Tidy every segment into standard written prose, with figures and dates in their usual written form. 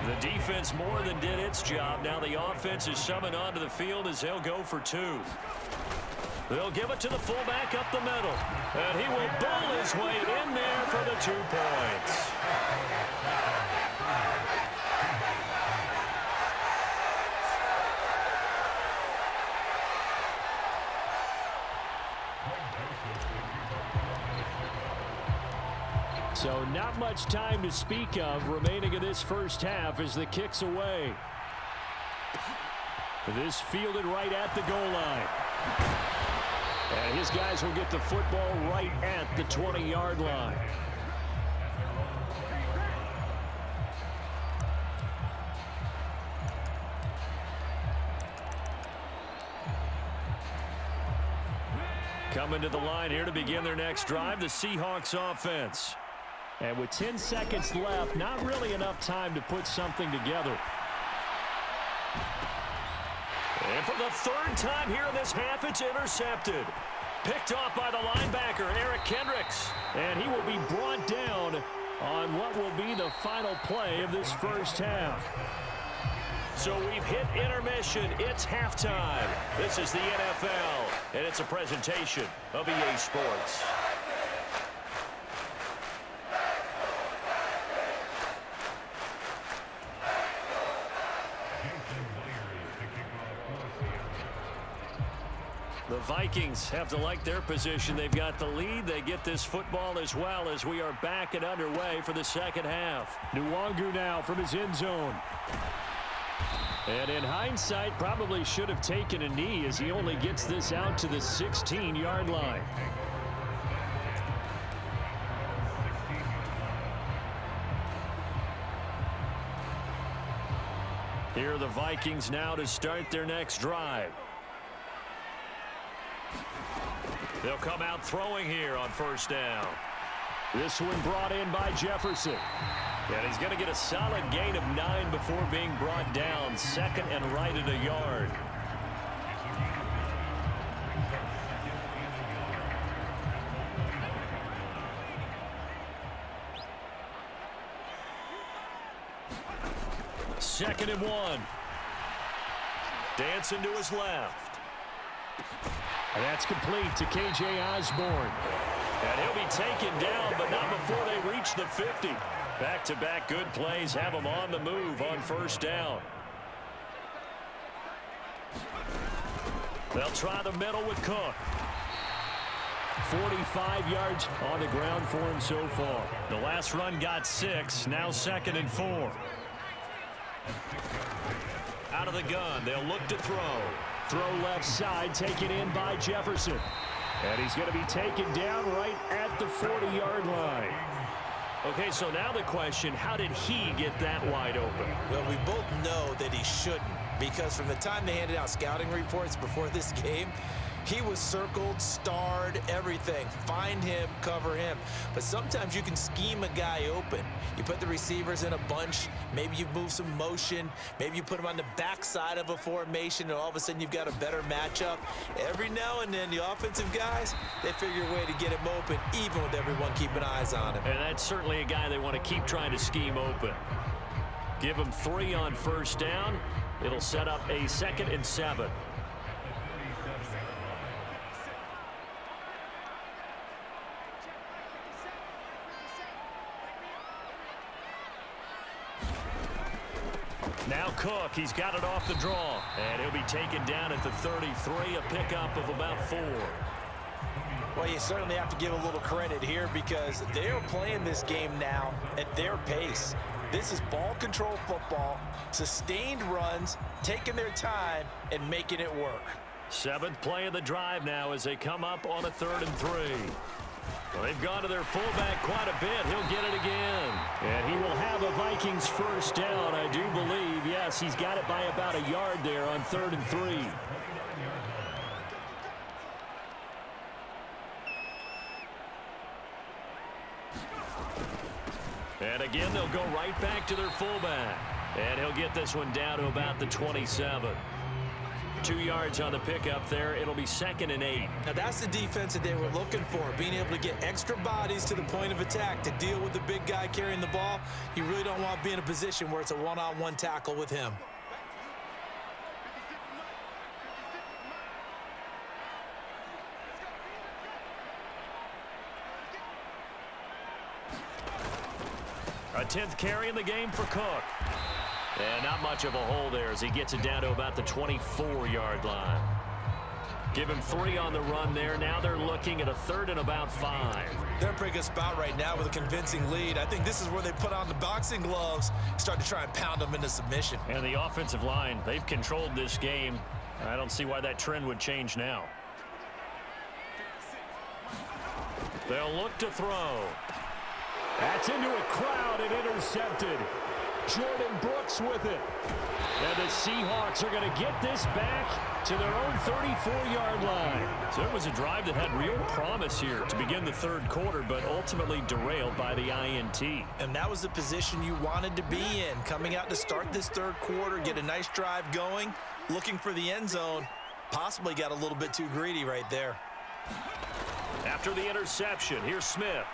The defense more than did its job. Now the offense is summoned onto the field as they'll go for two. They'll give it to the fullback up the middle. And he will bull his way in there for the 2 points. So not much time to speak of remaining in this first half as the kick's away. This fielded right at the goal line. And his guys will get the football right at the 20-yard line. Coming to the line here to begin their next drive, the Seahawks offense. And with 10 seconds left, not really enough time to put something together. And for the 3rd time here in this half, it's intercepted. Picked off by the linebacker, Eric Kendricks. And he will be brought down on what will be the final play of this first half. So we've hit intermission. It's halftime. This is the NFL, and it's a presentation of EA Sports. The Vikings have to like their position. They've got the lead. They get this football as well as we are back and underway for the second half. Nwangu now from his end zone. And in hindsight, probably should have taken a knee as he only gets this out to the 16-yard line. Here are the Vikings now to start their next drive. They'll come out throwing here on first down. This one brought in by Jefferson. And he's going to get a solid gain of 9 before being brought down. 2nd and right at a yard. Second and 1. Dancing to his left. And that's complete to K.J. Osborne. And he'll be taken down, but not before they reach the 50. Back-to-back good plays have him on the move on first down. They'll try the middle with Cook. 45 yards on the ground for him so far. The last run got 6, now 2nd and 4. Out of the gun, they'll look to throw. Throw left side, taken in by Jefferson. And he's going to be taken down right at the 40-yard line. Okay, so now the question, how did he get that wide open? Well, we both know that he shouldn't, because from the time they handed out scouting reports before this game, he was circled, starred, everything. Find him, cover him. But sometimes you can scheme a guy open. You put the receivers in a bunch. Maybe you move some motion. Maybe you put them on the backside of a formation, and all of a sudden you've got a better matchup. Every now and then, the offensive guys, they figure a way to get him open, even with everyone keeping eyes on him. And that's certainly a guy they want to keep trying to scheme open. Give him 3 on first down. It'll set up a 2nd and 7. Now Cook, he's got it off the draw. And he'll be taken down at the 33, a pickup of about 4. Well, you certainly have to give a little credit here because they're playing this game now at their pace. This is ball control football, sustained runs, taking their time, and making it work. 7th play of the drive now as they come up on a 3rd and 3. Well, they've gone to their fullback quite a bit. He'll get it again. And he will have a Vikings first down, I do believe. Yes, he's got it by about a yard there on 3rd and 3. And again, they'll go right back to their fullback. And he'll get this one down to about the 27. 2 yards on the pickup there. It'll be 2nd and 8. Now that's the defense that they were looking for, being able to get extra bodies to the point of attack to deal with the big guy carrying the ball. You really don't want to be in a position where it's a one-on-one tackle with him. A 10th carry in the game for Cook. And not much of a hole there as he gets it down to about the 24-yard line. Give him 3 on the run there. Now they're looking at a 3rd and about 5. They're in a pretty good spot right now with a convincing lead. I think this is where they put on the boxing gloves, start to try and pound them into submission. And the offensive line, they've controlled this game. I don't see why that trend would change now. They'll look to throw. That's into a crowd and intercepted. Jordan Brooks with it. And the Seahawks are going to get this back to their own 34-yard line. So it was a drive that had real promise here to begin the 3rd quarter, but ultimately derailed by the INT. And that was the position you wanted to be in, coming out to start this 3rd quarter, get a nice drive going, looking for the end zone. Possibly got a little bit too greedy right there. After the interception, here's Smith.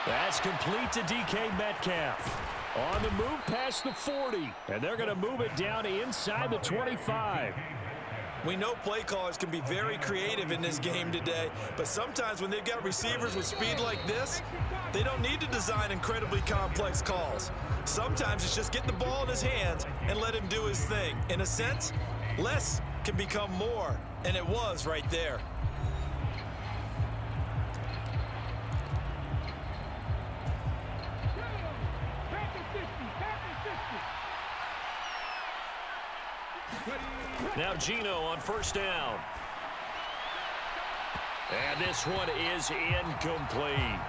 That's complete to DK Metcalf. On the move past the 40. And they're going to move it down to inside the 25. We know play callers can be very creative in this game today, but sometimes when they've got receivers with speed like this, they don't need to design incredibly complex calls. Sometimes it's just get the ball in his hands and let him do his thing. In a sense, less can become more, and it was right there. Now Geno on 1st down. And this one is incomplete.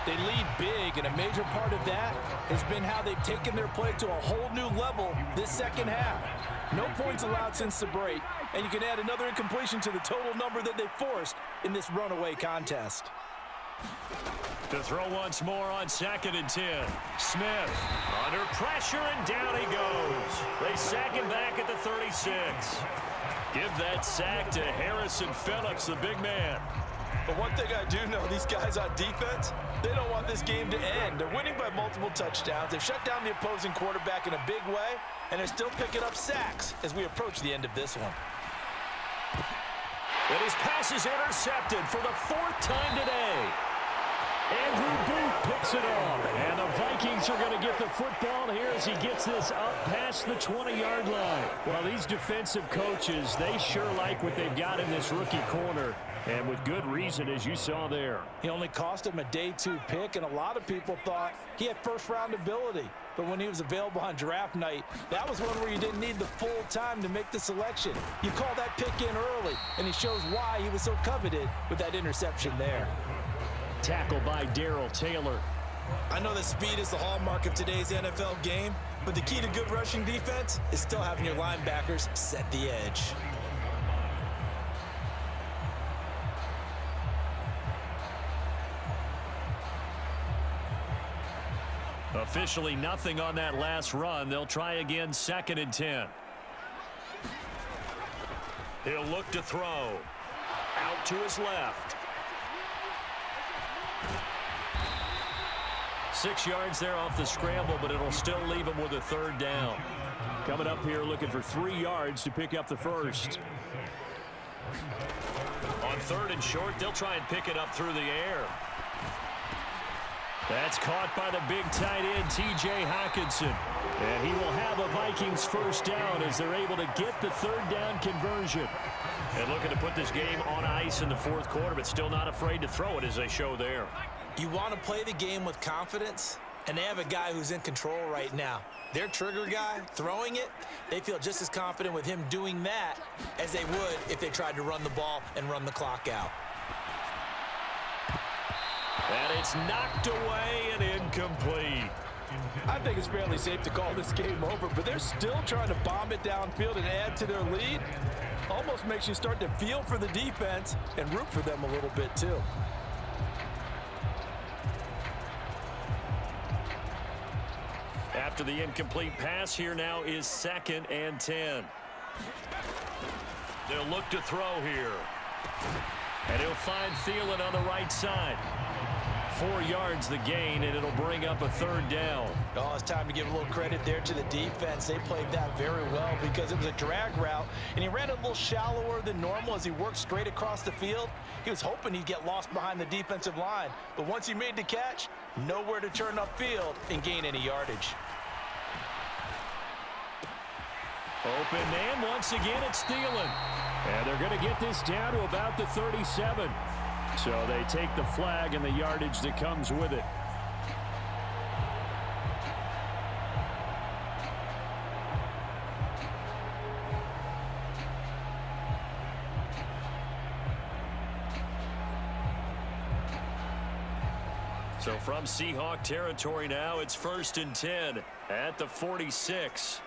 They lead big, and a major part of that has been how they've taken their play to a whole new level this 2nd half. No points allowed since the break, and you can add another incompletion to the total number that they forced in this runaway contest. To throw once more on 2nd and 10. Smith under pressure, and down he goes. They sack him back at the 36. Give that sack to Harrison Phillips, the big man. But one thing I do know, these guys on defense, they don't want this game to end. They're winning by multiple touchdowns. They've shut down the opposing quarterback in a big way, and they're still picking up sacks as we approach the end of this one. And his pass is intercepted for the 4th time today. Andrew Booth picks it off. And the Vikings are going to get the football here as he gets this up past the 20-yard line. Well, these defensive coaches, they sure like what they've got in this rookie corner. And with good reason, as you saw there. He only cost him a day 2 pick, and a lot of people thought he had first-round ability. But when he was available on draft night, that was one where you didn't need the full time to make the selection. You call that pick in early, and he shows why he was so coveted with that interception there. Tackled by Darrell Taylor. I know that speed is the hallmark of today's NFL game, but the key to good rushing defense is still having your linebackers set the edge. Officially nothing on that last run. They'll try again 2nd and 10. He'll look to throw. Out to his left. 6 yards there off the scramble, but it'll still leave him with a 3rd down. Coming up here looking for 3 yards to pick up the 1st. On 3rd and short, they'll try and pick it up through the air. That's caught by the big tight end, T.J. Hockenson. And he will have a Vikings 1st down as they're able to get the 3rd down conversion. And looking to put this game on ice in the 4th quarter, but still not afraid to throw it as they show there. You want to play the game with confidence, and they have a guy who's in control right now. Their trigger guy, throwing it, they feel just as confident with him doing that as they would if they tried to run the ball and run the clock out. And it's knocked away and incomplete. I think it's fairly safe to call this game over, but they're still trying to bomb it downfield and add to their lead. Almost makes you start to feel for the defense and root for them a little bit too. After the incomplete pass, here now is 2nd and 10. They'll look to throw here. And he'll find Thielen on the right side. 4 yards the gain, and it'll bring up a 3rd down. Oh, it's time to give a little credit there to the defense. They played that very well because it was a drag route, and he ran a little shallower than normal as he worked straight across the field. He was hoping he'd get lost behind the defensive line, but once he made the catch, nowhere to turn upfield and gain any yardage. Open man, once again it's Thielen. And they're going to get this down to about the 37. So they take the flag and the yardage that comes with it. So from Seahawk territory now, it's 1st and 10 at the 46.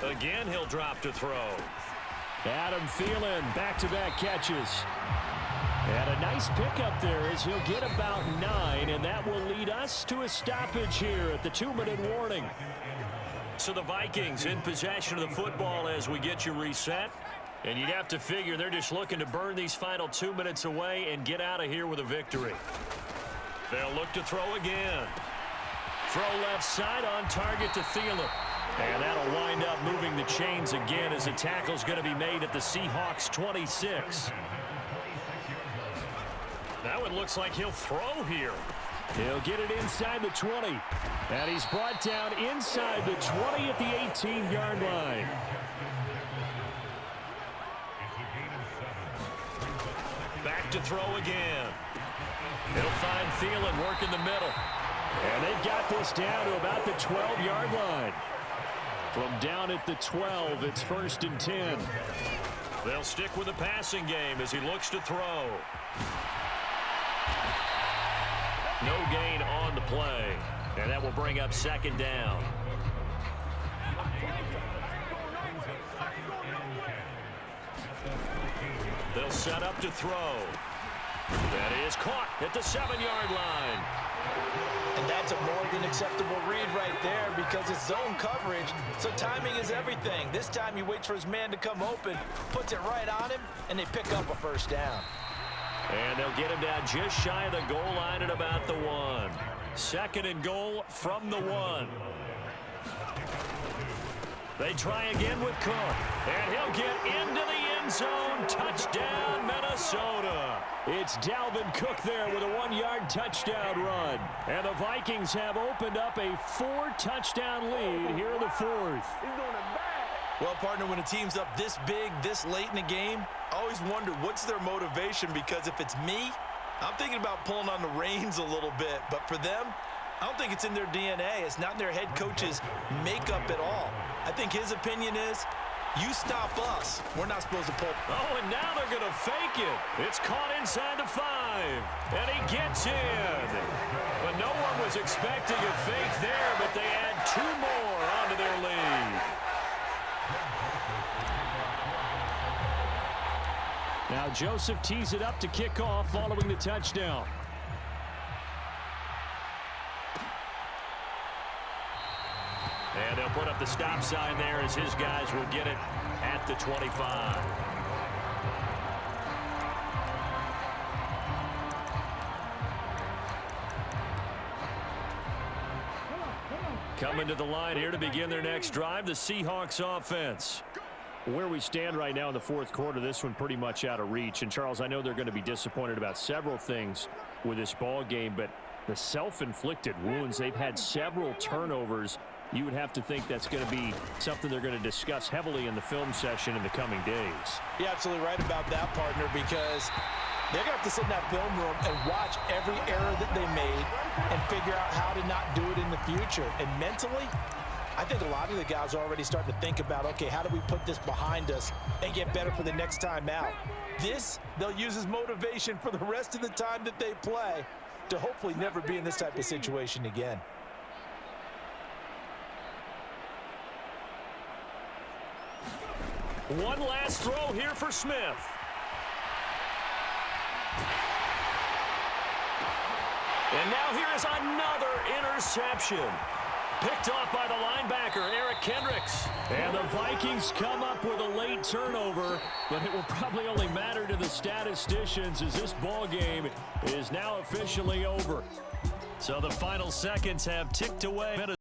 Again, he'll drop to throw. Adam Thielen, back-to-back catches. And a nice pickup there as he'll get about 9, and that will lead us to a stoppage here at the 2-minute warning. So the Vikings in possession of the football as we get you reset. And you'd have to figure they're just looking to burn these final 2 minutes away and get out of here with a victory. They'll look to throw again. Throw left side on target to Thielen. And that'll wind up moving the chains again as the tackle's going to be made at the Seahawks 26. That one looks like he'll throw here. He'll get it inside the 20. And he's brought down inside the 20 at the 18-yard line. Back to throw again. He'll find Thielen working the middle. And they've got this down to about the 12-yard line. From down at the 12, it's 1st and 10. They'll stick with the passing game as he looks to throw. No gain on the play. And that will bring up 2nd down. They'll set up to throw. That is caught at the 7-yard line. And that's a more than acceptable read right there because it's zone coverage, so timing is everything. This time he waits for his man to come open, puts it right on him, and they pick up a 1st down. And they'll get him down just shy of the goal line at about the 1. 2nd and goal from the 1. They try again with Cook. And he'll get into the end zone. Touchdown, Minnesota. It's Dalvin Cook there with a 1-yard touchdown run. And the Vikings have opened up a 4-touchdown lead here in the 4th. Well, partner, when a team's up this big, this late in the game, I always wonder what's their motivation, because if it's me, I'm thinking about pulling on the reins a little bit. But for them, I don't think it's in their DNA. It's not in their head coach's makeup at all. I think his opinion is, you stop us. We're not supposed to pull. Oh, and now they're going to fake it. It's caught inside the 5. And he gets in. But no one was expecting a fake there, but they add 2 more onto their lead. Now Joseph tees it up to kick off following the touchdown. And they'll put up the stop sign there as his guys will get it at the 25. Coming to the line here to begin their next drive, the Seahawks offense. Where we stand right now in the 4th quarter, this one pretty much out of reach. And, Charles, I know they're going to be disappointed about several things with this ball game, but the self-inflicted wounds, they've had several turnovers. You would have to think that's going to be something they're going to discuss heavily in the film session in the coming days. You're absolutely right about that, partner, because they're going to have to sit in that film room and watch every error that they made and figure out how to not do it in the future. And mentally, I think a lot of the guys are already starting to think about, okay, how do we put this behind us and get better for the next time out? This, they'll use as motivation for the rest of the time that they play to hopefully never be in this type of situation again. One last throw here for Smith. And now here is another interception. Picked off by the linebacker, Eric Kendricks. And the Vikings come up with a late turnover, but it will probably only matter to the statisticians as this ball game is now officially over. So the final seconds have ticked away.